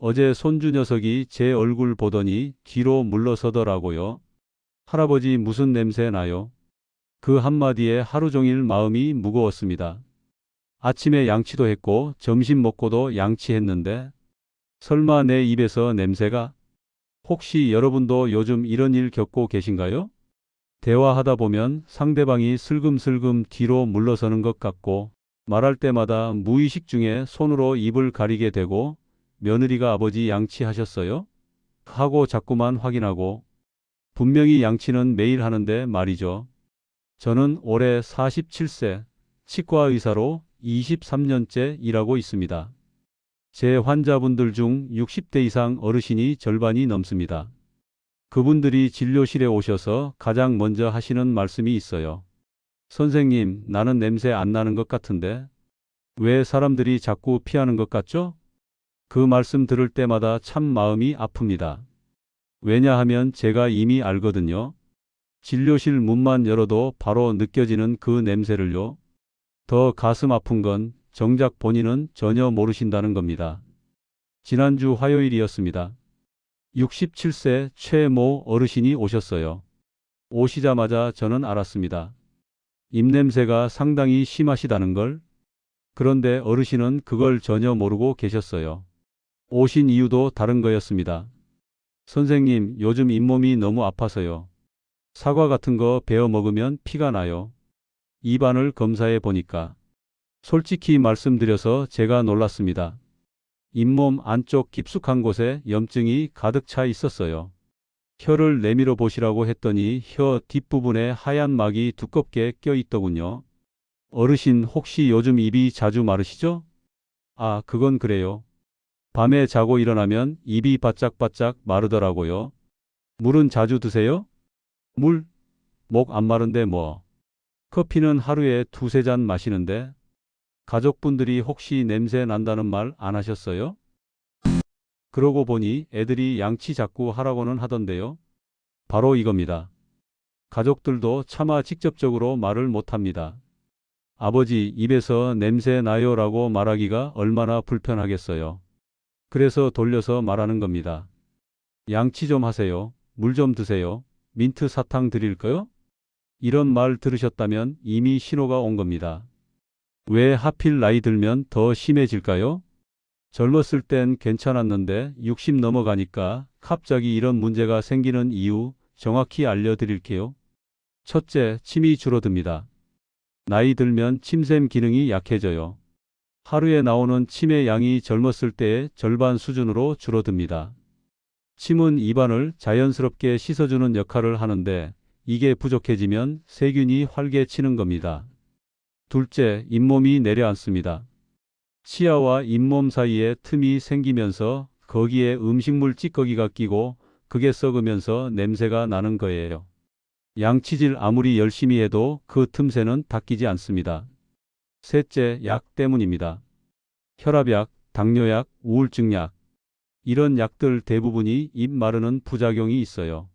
어제 손주 녀석이 제 얼굴 보더니 뒤로 물러서더라고요. 할아버지 무슨 냄새 나요? 그 한마디에 하루 종일 마음이 무거웠습니다. 아침에 양치도 했고 점심 먹고도 양치했는데 설마 내 입에서 냄새가? 혹시 여러분도 요즘 이런 일 겪고 계신가요? 대화하다 보면 상대방이 슬금슬금 뒤로 물러서는 것 같고 말할 때마다 무의식 중에 손으로 입을 가리게 되고 며느리가 아버지 양치하셨어요? 하고 자꾸만 확인하고 분명히 양치는 매일 하는데 말이죠. 저는 올해 47세 치과 의사로 23년째 일하고 있습니다. 제 환자분들 중 60대 이상 어르신이 절반이 넘습니다. 그분들이 진료실에 오셔서 가장 먼저 하시는 말씀이 있어요. 선생님, 나는 냄새 안 나는 것 같은데 왜 사람들이 자꾸 피하는 것 같죠? 그 말씀 들을 때마다 참 마음이 아픕니다. 왜냐하면 제가 이미 알거든요. 진료실 문만 열어도 바로 느껴지는 그 냄새를요. 더 가슴 아픈 건 정작 본인은 전혀 모르신다는 겁니다. 지난주 화요일이었습니다. 67세 최모 어르신이 오셨어요. 오시자마자 저는 알았습니다. 입냄새가 상당히 심하시다는 걸. 그런데 어르신은 그걸 전혀 모르고 계셨어요. 오신 이유도 다른 거였습니다. 선생님, 요즘 잇몸이 너무 아파서요. 사과 같은 거 베어 먹으면 피가 나요. 입안을 검사해 보니까. 솔직히 말씀드려서 제가 놀랐습니다. 잇몸 안쪽 깊숙한 곳에 염증이 가득 차 있었어요. 혀를 내밀어 보시라고 했더니 혀 뒷부분에 하얀 막이 두껍게 껴 있더군요. 어르신 혹시 요즘 입이 자주 마르시죠? 아, 그건 그래요. 밤에 자고 일어나면 입이 바짝바짝 마르더라고요. 물은 자주 드세요? 물? 목 안 마른데 뭐. 커피는 하루에 두세 잔 마시는데 가족분들이 혹시 냄새 난다는 말 안 하셨어요? 그러고 보니 애들이 양치 자꾸 하라고는 하던데요. 바로 이겁니다. 가족들도 차마 직접적으로 말을 못합니다. 아버지 입에서 냄새 나요라고 말하기가 얼마나 불편하겠어요. 그래서 돌려서 말하는 겁니다. 양치 좀 하세요. 물 좀 드세요. 민트 사탕 드릴까요? 이런 말 들으셨다면 이미 신호가 온 겁니다. 왜 하필 나이 들면 더 심해질까요? 젊었을 땐 괜찮았는데 60 넘어가니까 갑자기 이런 문제가 생기는 이유 정확히 알려드릴게요. 첫째, 침이 줄어듭니다. 나이 들면 침샘 기능이 약해져요. 하루에 나오는 침의 양이 젊었을 때의 절반 수준으로 줄어듭니다. 침은 입안을 자연스럽게 씻어주는 역할을 하는데 이게 부족해지면 세균이 활개치는 겁니다. 둘째, 잇몸이 내려앉습니다. 치아와 잇몸 사이에 틈이 생기면서 거기에 음식물 찌꺼기가 끼고 그게 썩으면서 냄새가 나는 거예요. 양치질 아무리 열심히 해도 그 틈새는 닦이지 않습니다. 셋째, 약 때문입니다. 혈압약, 당뇨약, 우울증약. 이런 약들 대부분이 입 마르는 부작용이 있어요.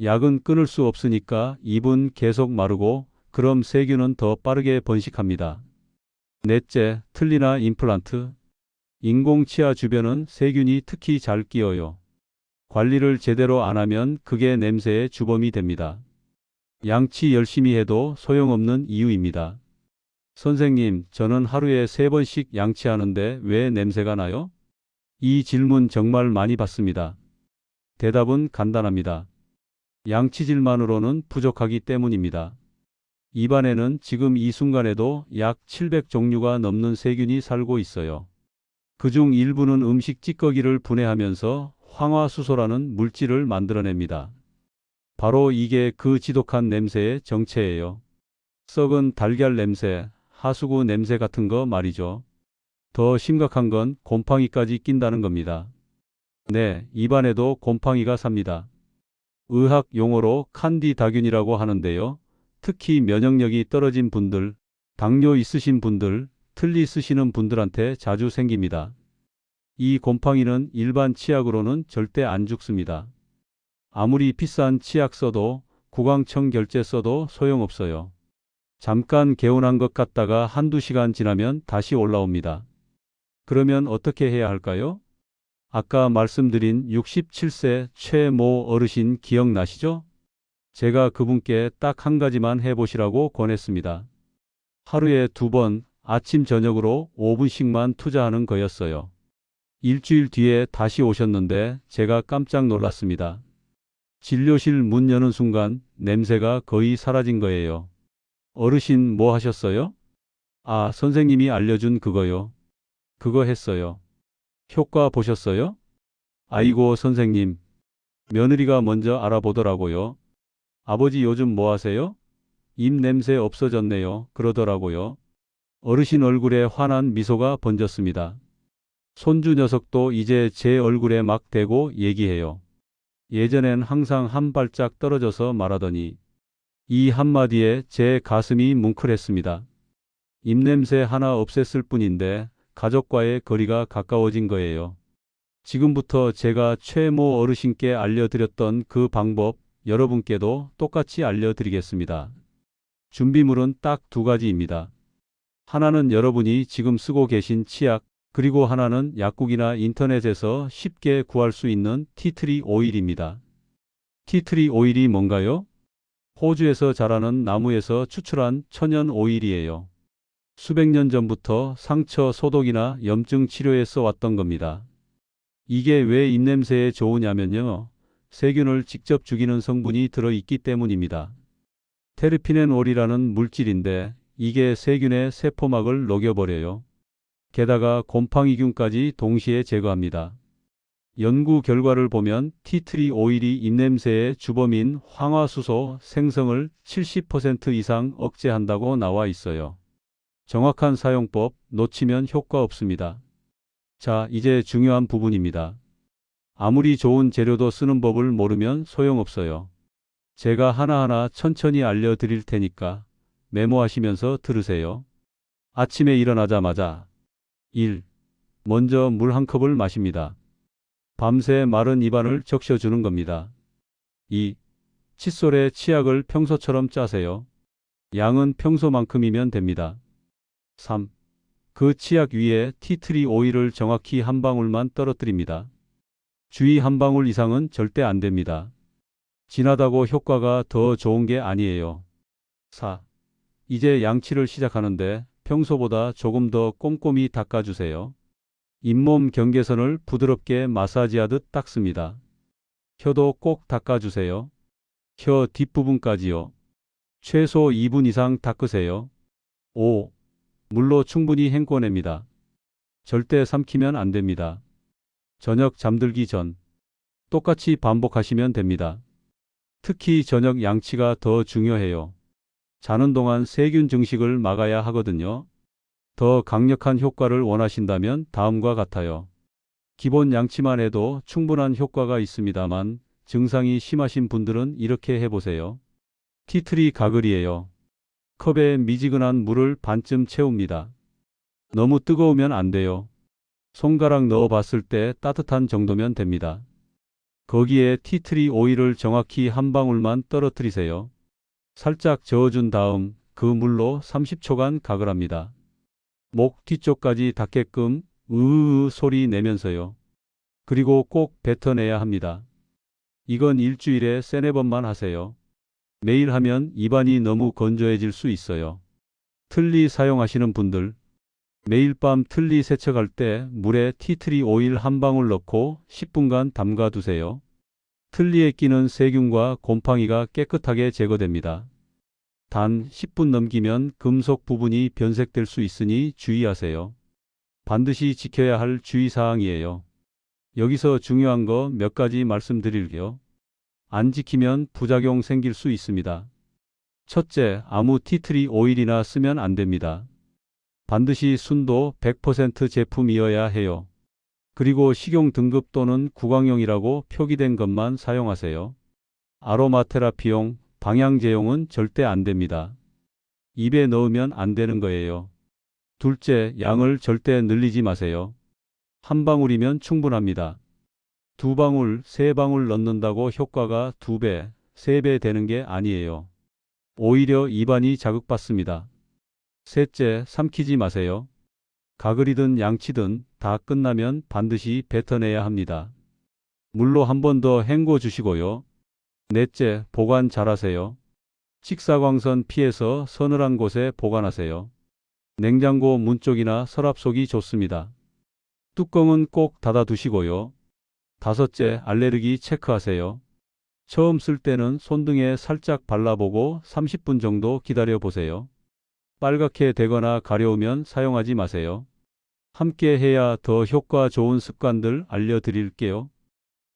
약은 끊을 수 없으니까 입은 계속 마르고 그럼 세균은 더 빠르게 번식합니다. 넷째, 틀니나 임플란트. 인공 치아 주변은 세균이 특히 잘 끼어요. 관리를 제대로 안 하면 그게 냄새의 주범이 됩니다. 양치 열심히 해도 소용없는 이유입니다. 선생님, 저는 하루에 3번씩 양치하는데 왜 냄새가 나요? 이 질문 정말 많이 받습니다. 대답은 간단합니다. 양치질만으로는 부족하기 때문입니다. 입안에는 지금 이 순간에도 약 700종류가 넘는 세균이 살고 있어요. 그중 일부는 음식 찌꺼기를 분해하면서 황화수소라는 물질을 만들어냅니다. 바로 이게 그 지독한 냄새의 정체예요. 썩은 달걀 냄새, 하수구 냄새 같은 거 말이죠. 더 심각한 건 곰팡이까지 낀다는 겁니다. 네, 입안에도 곰팡이가 삽니다. 의학 용어로 칸디다균이라고 하는데요. 특히 면역력이 떨어진 분들, 당뇨 있으신 분들, 틀니 쓰시는 분들한테 자주 생깁니다. 이 곰팡이는 일반 치약으로는 절대 안 죽습니다. 아무리 비싼 치약 써도 구강청 결제 써도 소용없어요. 잠깐 개운한 것 같다가 한두 시간 지나면 다시 올라옵니다. 그러면 어떻게 해야 할까요? 아까 말씀드린 67세 최 모 어르신 기억나시죠? 제가 그분께 딱 한 가지만 해보시라고 권했습니다. 하루에 2번 아침 저녁으로 5분씩만 투자하는 거였어요. 일주일 뒤에 다시 오셨는데 제가 깜짝 놀랐습니다. 진료실 문 여는 순간 냄새가 거의 사라진 거예요. 어르신 뭐 하셨어요? 아, 선생님이 알려준 그거요. 그거 했어요. 효과 보셨어요? 아이고, 선생님. 며느리가 먼저 알아보더라고요. 아버지 요즘 뭐 하세요? 입 냄새 없어졌네요. 그러더라고요. 어르신 얼굴에 환한 미소가 번졌습니다. 손주 녀석도 이제 제 얼굴에 막 대고 얘기해요. 예전엔 항상 한 발짝 떨어져서 말하더니 이 한마디에 제 가슴이 뭉클했습니다. 입냄새 하나 없앴을 뿐인데 가족과의 거리가 가까워진 거예요. 지금부터 제가 최모 어르신께 알려드렸던 그 방법 여러분께도 똑같이 알려드리겠습니다. 준비물은 딱 2가지입니다. 하나는 여러분이 지금 쓰고 계신 치약, 그리고 하나는 약국이나 인터넷에서 쉽게 구할 수 있는 티트리 오일입니다. 티트리 오일이 뭔가요? 호주에서 자라는 나무에서 추출한 천연 오일이에요. 수백 년 전부터 상처 소독이나 염증 치료에 써왔던 겁니다. 이게 왜 입냄새에 좋으냐면요. 세균을 직접 죽이는 성분이 들어있기 때문입니다. 테르피넨올이라는 물질인데 이게 세균의 세포막을 녹여버려요. 게다가 곰팡이균까지 동시에 제거합니다. 연구 결과를 보면 티트리 오일이 입냄새의 주범인 황화수소 생성을 70% 이상 억제한다고 나와 있어요. 정확한 사용법 놓치면 효과 없습니다. 자, 이제 중요한 부분입니다. 아무리 좋은 재료도 쓰는 법을 모르면 소용없어요. 제가 하나하나 천천히 알려드릴 테니까 메모하시면서 들으세요. 아침에 일어나자마자 1. 먼저 물 한 컵을 마십니다. 밤새 마른 입안을 적셔주는 겁니다. 2. 칫솔에 치약을 평소처럼 짜세요. 양은 평소만큼이면 됩니다. 3. 그 치약 위에 티트리 오일을 정확히 한 방울만 떨어뜨립니다. 주의 한 방울 이상은 절대 안 됩니다. 진하다고 효과가 더 좋은 게 아니에요. 4. 이제 양치를 시작하는데 평소보다 조금 더 꼼꼼히 닦아주세요. 잇몸 경계선을 부드럽게 마사지하듯 닦습니다. 혀도 꼭 닦아주세요. 혀 뒷부분까지요. 최소 2분 이상 닦으세요. 5. 물로 충분히 헹궈냅니다. 절대 삼키면 안 됩니다. 저녁 잠들기 전 똑같이 반복하시면 됩니다. 특히 저녁 양치가 더 중요해요. 자는 동안 세균 증식을 막아야 하거든요. 더 강력한 효과를 원하신다면 다음과 같아요. 기본 양치만 해도 충분한 효과가 있습니다만 증상이 심하신 분들은 이렇게 해보세요. 티트리 가글이에요. 컵에 미지근한 물을 반쯤 채웁니다. 너무 뜨거우면 안 돼요. 손가락 넣어 봤을 때 따뜻한 정도면 됩니다. 거기에 티트리 오일을 정확히 한 방울만 떨어뜨리세요. 살짝 저어준 다음 그 물로 30초간 가글합니다. 목 뒤쪽까지 닿게끔 으으으 소리 내면서요. 그리고 꼭 뱉어내야 합니다. 이건 일주일에 3-4번만 하세요. 매일 하면 입안이 너무 건조해질 수 있어요. 틀니 사용하시는 분들, 매일 밤 틀니 세척할 때 물에 티트리 오일 한 방울 넣고 10분간 담가 두세요. 틀니에 끼는 세균과 곰팡이가 깨끗하게 제거됩니다. 단 10분 넘기면 금속 부분이 변색될 수 있으니 주의하세요. 반드시 지켜야 할 주의사항이에요. 여기서 중요한 거 몇 가지 말씀드릴게요. 안 지키면 부작용 생길 수 있습니다. 첫째, 아무 티트리 오일이나 쓰면 안 됩니다. 반드시 순도 100% 제품이어야 해요. 그리고 식용 등급 또는 구강용이라고 표기된 것만 사용하세요. 아로마 테라피용, 방향제용은 절대 안 됩니다. 입에 넣으면 안 되는 거예요. 둘째, 양을 절대 늘리지 마세요. 한 방울이면 충분합니다. 2방울, 3방울 넣는다고 효과가 2배, 3배 되는 게 아니에요. 오히려 입안이 자극받습니다. 셋째, 삼키지 마세요. 가글이든 양치든 다 끝나면 반드시 뱉어내야 합니다. 물로 한 번 더 헹궈 주시고요. 넷째, 보관 잘하세요. 직사광선 피해서 서늘한 곳에 보관하세요. 냉장고 문 쪽이나 서랍 속이 좋습니다. 뚜껑은 꼭 닫아 두시고요. 다섯째, 알레르기 체크하세요. 처음 쓸 때는 손등에 살짝 발라보고 30분 정도 기다려 보세요. 빨갛게 되거나 가려우면 사용하지 마세요. 함께 해야 더 효과 좋은 습관들 알려드릴게요.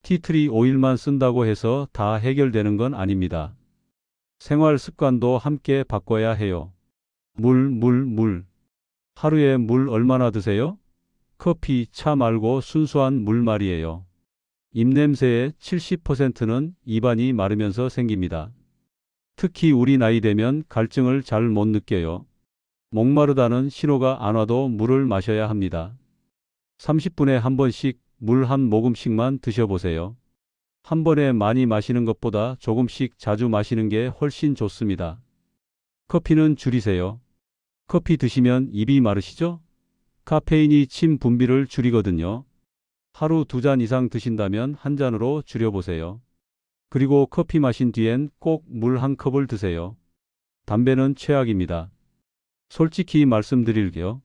티트리 오일만 쓴다고 해서 다 해결되는 건 아닙니다. 생활 습관도 함께 바꿔야 해요. 물. 하루에 물 얼마나 드세요? 커피, 차 말고 순수한 물 말이에요. 입냄새의 70%는 입안이 마르면서 생깁니다. 특히 우리 나이 되면 갈증을 잘 못 느껴요. 목마르다는 신호가 안 와도 물을 마셔야 합니다. 30분에 한 번씩 물 한 모금씩만 드셔보세요. 한 번에 많이 마시는 것보다 조금씩 자주 마시는 게 훨씬 좋습니다. 커피는 줄이세요. 커피 드시면 입이 마르시죠? 카페인이 침 분비를 줄이거든요. 하루 2잔 이상 드신다면 한 잔으로 줄여보세요. 그리고 커피 마신 뒤엔 꼭 물 한 컵을 드세요. 담배는 최악입니다. 솔직히 말씀드릴게요.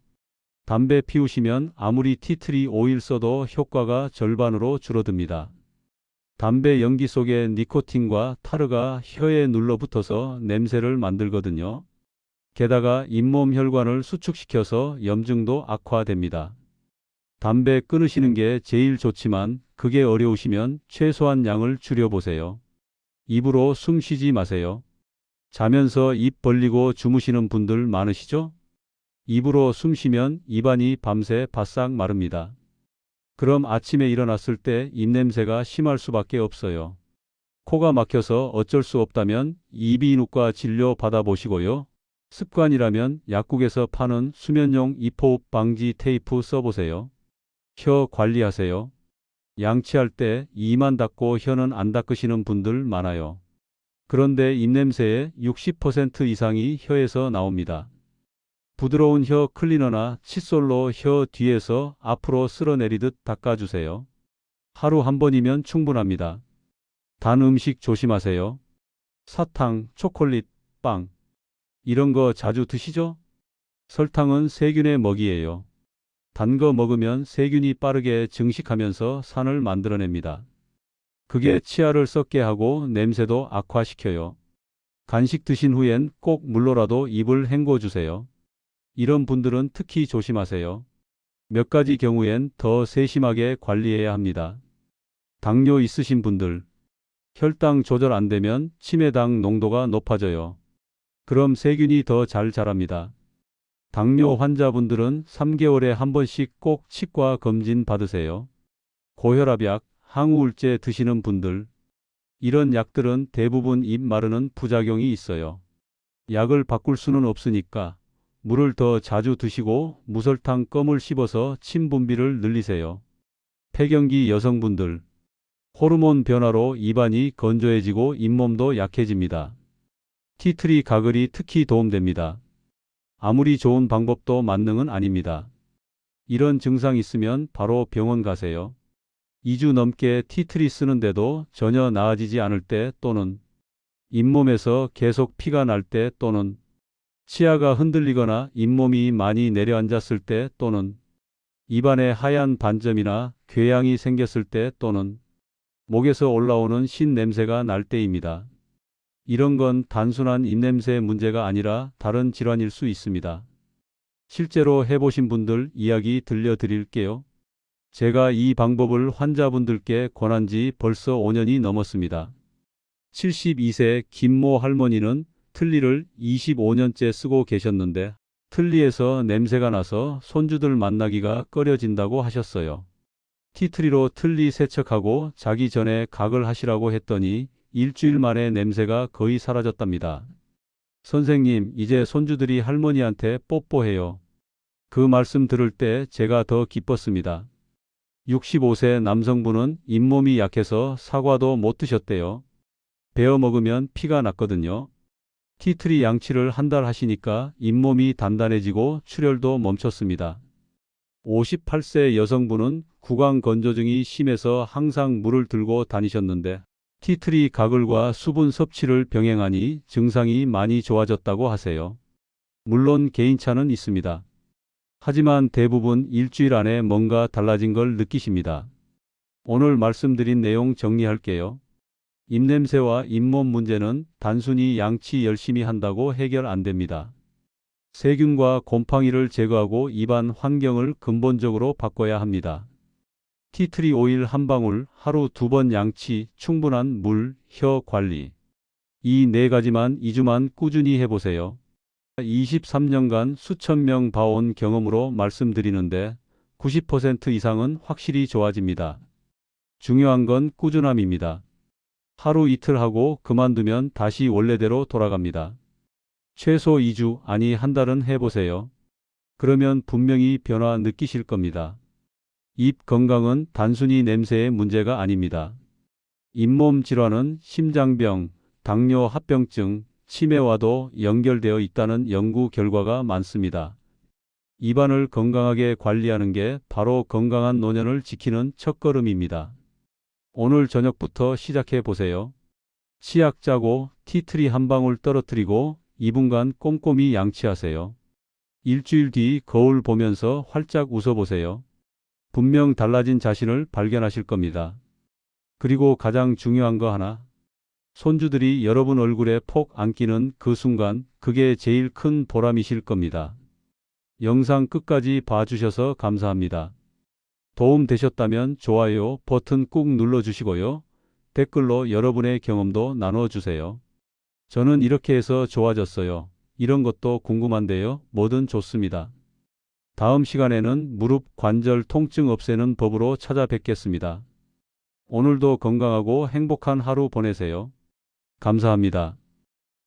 담배 피우시면 아무리 티트리 오일 써도 효과가 절반으로 줄어듭니다. 담배 연기 속에 니코틴과 타르가 혀에 눌러붙어서 냄새를 만들거든요. 게다가 잇몸 혈관을 수축시켜서 염증도 악화됩니다. 담배 끊으시는 게 제일 좋지만 그게 어려우시면 최소한 양을 줄여보세요. 입으로 숨 쉬지 마세요. 자면서 입 벌리고 주무시는 분들 많으시죠? 입으로 숨 쉬면 입안이 밤새 바싹 마릅니다. 그럼 아침에 일어났을 때 입냄새가 심할 수밖에 없어요. 코가 막혀서 어쩔 수 없다면 이비인후과 진료 받아보시고요. 습관이라면 약국에서 파는 수면용 입호흡 방지 테이프 써보세요. 혀 관리하세요. 양치할 때 이만 닦고 혀는 안 닦으시는 분들 많아요. 그런데 입냄새의 60% 이상이 혀에서 나옵니다. 부드러운 혀 클리너나 칫솔로 혀 뒤에서 앞으로 쓸어내리듯 닦아주세요. 하루 한 번이면 충분합니다. 단 음식 조심하세요. 사탕, 초콜릿, 빵 이런 거 자주 드시죠? 설탕은 세균의 먹이예요. 단 거 먹으면 세균이 빠르게 증식하면서 산을 만들어냅니다. 그게 치아를 썩게 하고 냄새도 악화시켜요. 간식 드신 후엔 꼭 물로라도 입을 헹궈주세요. 이런 분들은 특히 조심하세요. 몇 가지 경우엔 더 세심하게 관리해야 합니다. 당뇨 있으신 분들, 혈당 조절 안 되면 치매당 농도가 높아져요. 그럼 세균이 더 잘 자랍니다. 당뇨 환자분들은 3개월에 한 번씩 꼭 치과 검진 받으세요. 고혈압약, 항우울제 드시는 분들, 이런 약들은 대부분 입 마르는 부작용이 있어요. 약을 바꿀 수는 없으니까 물을 더 자주 드시고 무설탕 껌을 씹어서 침 분비를 늘리세요. 폐경기 여성분들, 호르몬 변화로 입안이 건조해지고 잇몸도 약해집니다. 티트리 가글이 특히 도움됩니다. 아무리 좋은 방법도 만능은 아닙니다. 이런 증상 있으면 바로 병원 가세요. 2주 넘게 티트리 쓰는데도 전혀 나아지지 않을 때 또는 잇몸에서 계속 피가 날 때 또는 치아가 흔들리거나 잇몸이 많이 내려앉았을 때 또는 입안에 하얀 반점이나 궤양이 생겼을 때 또는 목에서 올라오는 신 냄새가 날 때입니다. 이런 건 단순한 입냄새 문제가 아니라 다른 질환일 수 있습니다. 실제로 해보신 분들 이야기 들려드릴게요. 제가 이 방법을 환자분들께 권한 지 벌써 5년이 넘었습니다. 72세 김모 할머니는 틀니를 25년째 쓰고 계셨는데 틀니에서 냄새가 나서 손주들 만나기가 꺼려진다고 하셨어요. 티트리로 틀니 세척하고 자기 전에 각을 하시라고 했더니 일주일 만에 냄새가 거의 사라졌답니다. 선생님, 이제 손주들이 할머니한테 뽀뽀해요. 그 말씀 들을 때 제가 더 기뻤습니다. 65세 남성분은 잇몸이 약해서 사과도 못 드셨대요. 베어 먹으면 피가 났거든요. 티트리 양치를 한 달 하시니까 잇몸이 단단해지고 출혈도 멈췄습니다. 58세 여성분은 구강 건조증이 심해서 항상 물을 들고 다니셨는데 티트리 가글과 수분 섭취를 병행하니 증상이 많이 좋아졌다고 하세요. 물론 개인차는 있습니다. 하지만 대부분 일주일 안에 뭔가 달라진 걸 느끼십니다. 오늘 말씀드린 내용 정리할게요. 입냄새와 잇몸 문제는 단순히 양치 열심히 한다고 해결 안 됩니다. 세균과 곰팡이를 제거하고 입안 환경을 근본적으로 바꿔야 합니다. 티트리 오일 한 방울, 하루 2번 양치, 충분한 물, 혀 관리. 이 4가지만 2주만 꾸준히 해보세요. 23년간 수천 명 봐온 경험으로 말씀드리는데 90% 이상은 확실히 좋아집니다. 중요한 건 꾸준함입니다. 하루 이틀 하고 그만두면 다시 원래대로 돌아갑니다. 최소 2주, 아니 한 달은 해보세요. 그러면 분명히 변화 느끼실 겁니다. 입 건강은 단순히 냄새의 문제가 아닙니다. 잇몸 질환은 심장병, 당뇨 합병증, 치매와도 연결되어 있다는 연구 결과가 많습니다. 입안을 건강하게 관리하는 게 바로 건강한 노년을 지키는 첫걸음입니다. 오늘 저녁부터 시작해 보세요. 치약 짜고 티트리 한 방울 떨어뜨리고 2분간 꼼꼼히 양치하세요. 일주일 뒤 거울 보면서 활짝 웃어보세요. 분명 달라진 자신을 발견하실 겁니다. 그리고 가장 중요한 거 하나. 손주들이 여러분 얼굴에 폭 안기는 그 순간, 그게 제일 큰 보람이실 겁니다. 영상 끝까지 봐주셔서 감사합니다. 도움 되셨다면 좋아요 버튼 꾹 눌러주시고요. 댓글로 여러분의 경험도 나눠주세요. 저는 이렇게 해서 좋아졌어요. 이런 것도 궁금한데요. 뭐든 좋습니다. 다음 시간에는 무릎 관절 통증 없애는 법으로 찾아뵙겠습니다. 오늘도 건강하고 행복한 하루 보내세요. 감사합니다.